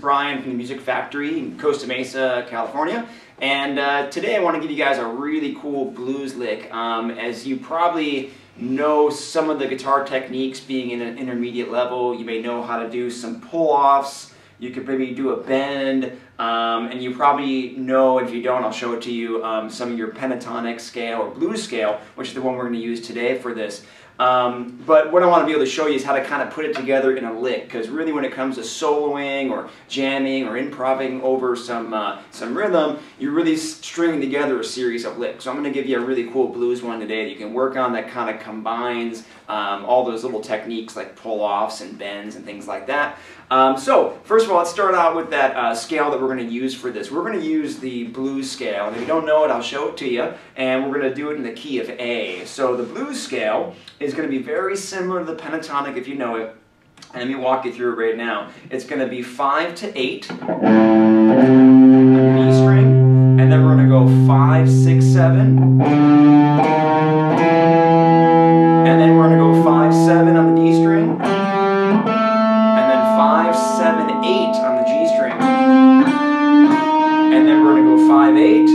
Brian from the Music Factory in Costa Mesa, California. And today I want to give you guys a really cool blues lick. As you probably know some of the guitar techniques being in an intermediate level, you may know how to do some pull-offs, you could maybe do a bend, and you probably know, if you don't, I'll show it to you, some of your pentatonic scale or blues scale, which is the one we're going to use today for this. But what I want to be able to show you is how to kind of put it together in a lick, because really when it comes to soloing or jamming or improvising over some rhythm, you're really stringing together a series of licks. So I'm going to give you a really cool blues one today that you can work on that kind of combines all those little techniques like pull-offs and bends and things like that. So first of all, let's start out with that scale that we're going to use for this. We're going to use the blues scale, and if you don't know it, I'll show it to you, and we're going to do it in the key of A. So the blues scale is going to be very similar to the pentatonic if you know it, and let me walk you through it right now. It's going to be 5 to 8 on your E string, and then we're going to go 5, 6, 7, and then we're going to go 5, 7 on the D string, 5, 7, 8 on the G string, and then we're going to go 5, 8,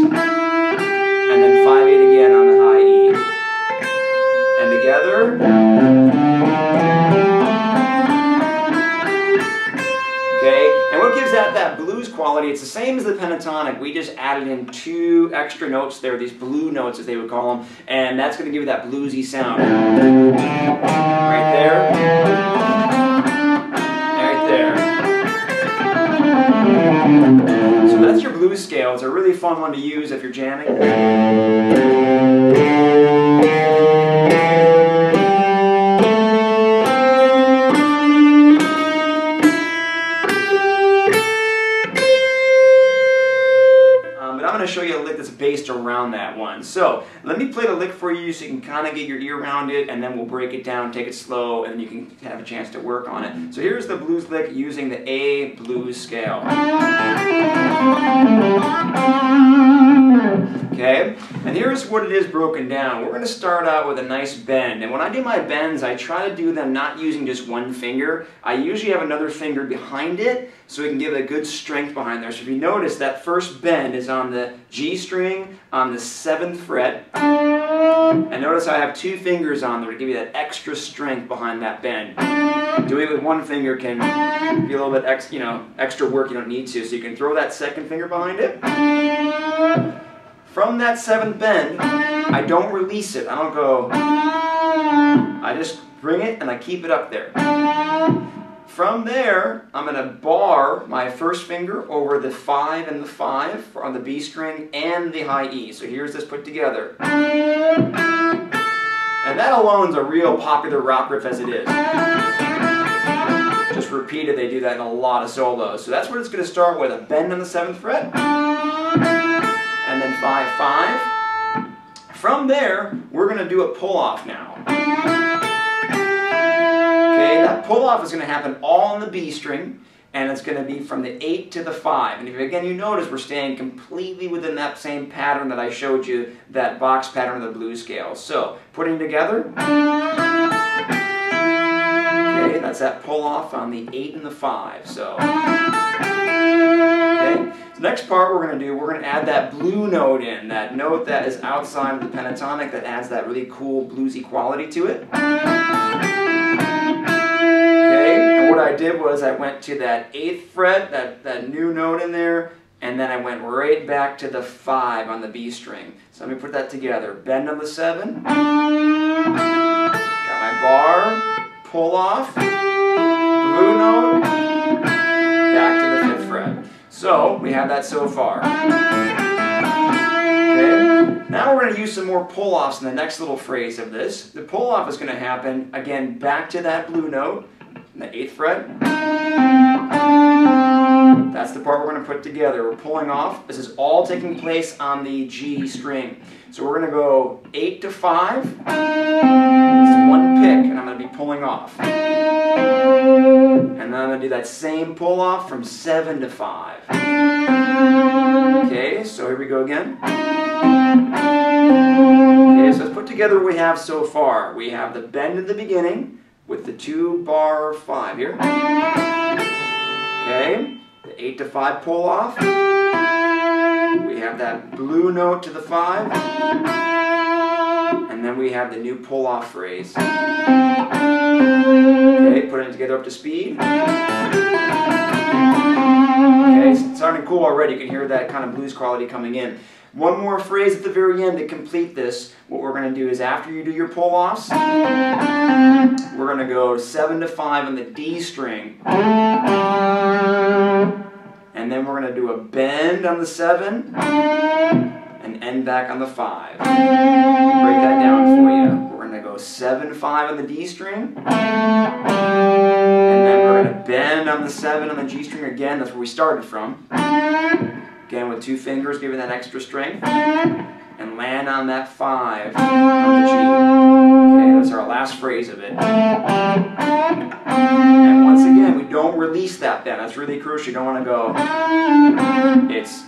and then 5, 8 again on the high E, and together, okay, and what gives that blues quality, it's the same as the pentatonic, we just added in 2 extra notes there, these blue notes as they would call them, and that's going to give you that bluesy sound, right there. So that's your blues scale. It's a really fun one to use if you're jamming. But I'm going to show you a lick that's based around that one. So let me play the lick for you so you can kind of get your ear around it, and then we'll break it down, take it slow, and then you can have a chance to work on it. So here's the blues lick using the A blues scale. Okay, and here's what it is broken down. We're going to start out with a nice bend, and when I do my bends, I try to do them not using just one finger. I usually have another finger behind it, so we can give it a good strength behind there. So if you notice, that first bend is on the G string on the 7th fret, and notice I have 2 fingers on there to give you that extra strength behind that bend. Doing it with one finger can be a little bit extra work you don't need to, so you can throw that 2nd finger behind it. From that 7th bend, I don't release it. I don't go, I just bring it and I keep it up there. From there, I'm going to bar my first finger over the 5 and the 5 on the B string and the high E. So here's this put together. And that alone is a real popular rock riff as it is. Just repeated, they do that in a lot of solos. So that's what it's going to start with, a bend on the 7th fret. And then 5, 5. From there, we're going to do a pull-off now. Okay, that pull-off is going to happen all on the B string, and it's going to be from the 8 to the 5. And if again you notice, we're staying completely within that same pattern that I showed you, that box pattern of the blues scale. So, putting together, okay, that's that pull-off on the 8 and the 5. So, okay. The next part we're going to do, we're going to add that blue note in, that note that is outside of the pentatonic that adds that really cool bluesy quality to it. Okay, and what I did was I went to that 8th fret, that new note in there, and then I went right back to the 5 on the B string. So let me put that together. Bend on the 7, got my bar, pull off, blue note, back to the 5th fret. So, we have that so far. Okay, now we're going to use some more pull-offs in the next little phrase of this. The pull-off is going to happen, again, back to that blue note, in the 8th fret. That's the part we're going to put together. We're pulling off. This is all taking place on the G string. So we're going to go 8 to 5. It's one pick, and I'm going to be pulling off. And then I'm going to do that same pull off from 7 to 5. Okay, so here we go again. Okay, so let's put together what we have so far. We have the bend at the beginning with the 2 bar 5 here. Okay, the 8 to 5 pull off. We have that blue note to the 5. And then we have the new pull off phrase. Okay, putting it together up to speed. Okay, it's sounding cool already. You can hear that kind of blues quality coming in. One more phrase at the very end to complete this. What we're going to do is after you do your pull offs, we're going to go 7 to 5 on the D string. And then we're going to do a bend on the 7 and end back on the 5. Break that down for you. We're going to go 7-5 on the D string. And then we're going to bend on the 7 on the G string again. That's where we started from. Again with 2 fingers, giving that extra strength. And land on that 5 on the G. Okay, that's our last phrase of it. And once again, we don't release that bend. That's really crucial. You don't want to go. It's.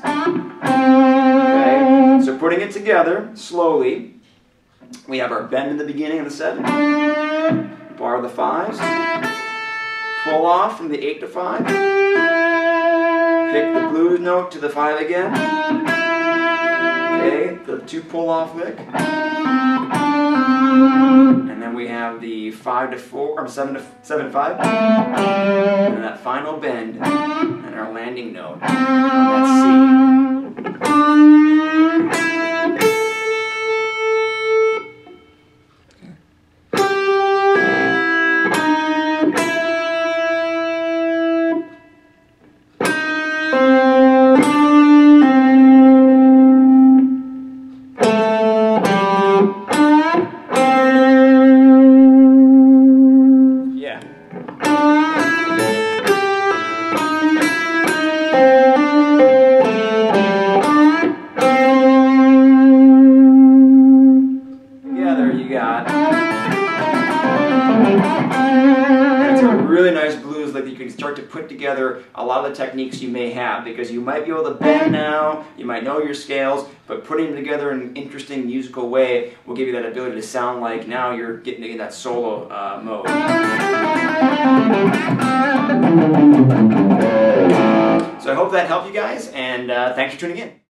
Okay, so putting it together slowly, we have our bend in the beginning of the 7, bar of the 5s, pull off from the 8 to 5, pick the blues note to the 5 again, okay, the 2 pull off lick, and then we have the 5 to 4, or 7 to 5, and that final bend, and our landing note on that C. It's a really nice blues lick that you can start to put together a lot of the techniques you may have, because you might be able to bend now, you might know your scales, but putting them together in an interesting musical way will give you that ability to sound like now you're getting in that solo mode. So I hope that helped you guys, and thanks for tuning in.